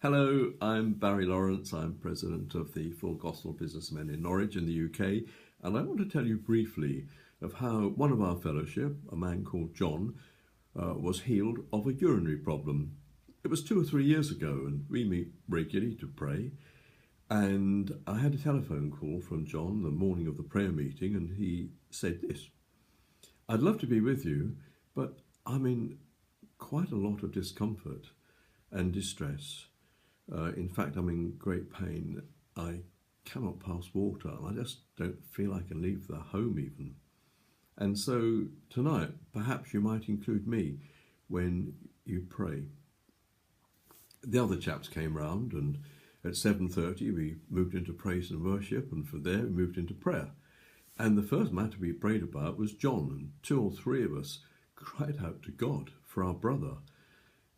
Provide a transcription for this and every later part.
Hello, I'm Barry Lawrence. I'm president of the Full Gospel Businessmen in Norwich in the UK, and I want to tell you briefly of how one of our fellowship, a man called John, was healed of a urinary problem. It was 2 or 3 years ago, and we meet regularly to pray. And I had a telephone call from John the morning of the prayer meeting, and he said this: "I'd love to be with you, but I'm in quite a lot of discomfort and distress. In fact, I'm in great pain. I cannot pass water. I just don't feel I can leave the home even. And so tonight, perhaps you might include me when you pray." The other chaps came round, and at 7:30 we moved into praise and worship, and from there we moved into prayer. And the first matter we prayed about was John, and 2 or 3 of us cried out to God for our brother.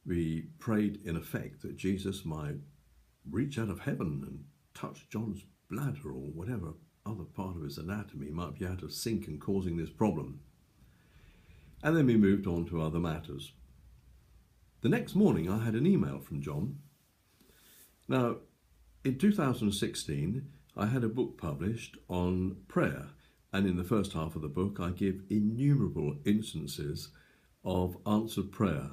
We prayed, in effect, that Jesus might reach out of heaven and touch John's bladder or whatever other part of his anatomy might be out of sync and causing this problem. And then we moved on to other matters. The next morning I had an email from John. Now, in 2016, I had a book published on prayer, and in the first half of the book I give innumerable instances of answered prayer.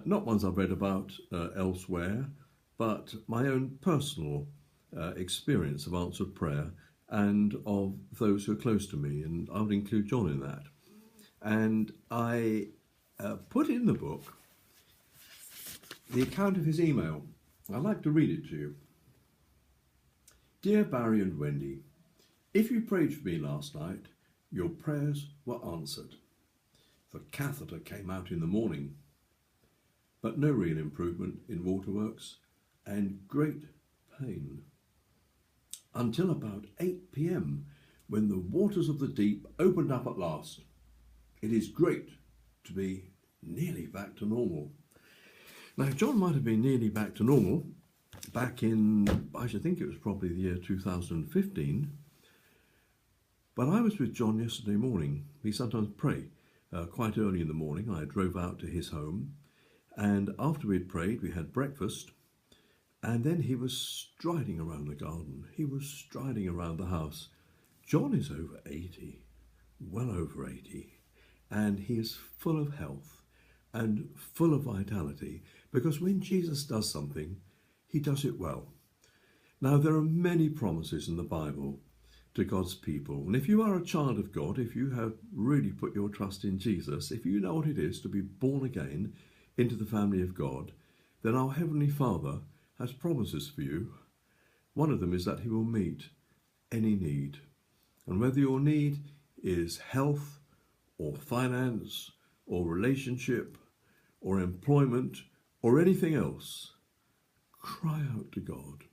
Not ones I've read about elsewhere, but my own personal experience of answered prayer and of those who are close to me, and I would include John in that. And I put in the book the account of his email. I'd like to read it to you. "Dear Barry and Wendy, if you prayed for me last night, your prayers were answered. The catheter came out in the morning, but no real improvement in waterworks and great pain. Until about 8 p.m, when the waters of the deep opened up at last. It is great to be nearly back to normal." Now, John might have been nearly back to normal back in, I should think it was probably the year 2015. But I was with John yesterday morning. We sometimes pray quite early in the morning. I drove out to his home, and after we'd prayed, we had breakfast, and then he was striding around the garden. He was striding around the house. John is over 80, well over 80, and he is full of health and full of vitality, because when Jesus does something, he does it well. Now, there are many promises in the Bible to God's people, and if you are a child of God, if you have really put your trust in Jesus, if you know what it is to be born again into the family of God, then our Heavenly Father has promises for you. One of them is that he will meet any need. And whether your need is health or finance or relationship or employment or anything else, cry out to God.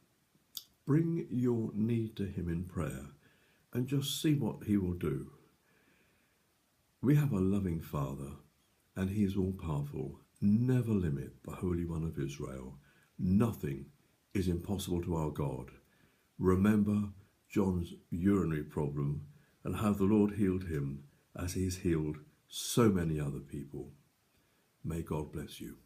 Bring your need to him in prayer and just see what he will do. We have a loving Father, and he is all-powerful. Never limit the Holy One of Israel. Nothing is impossible to our God. Remember John's urinary problem and how the Lord healed him as he's healed so many other people. May God bless you.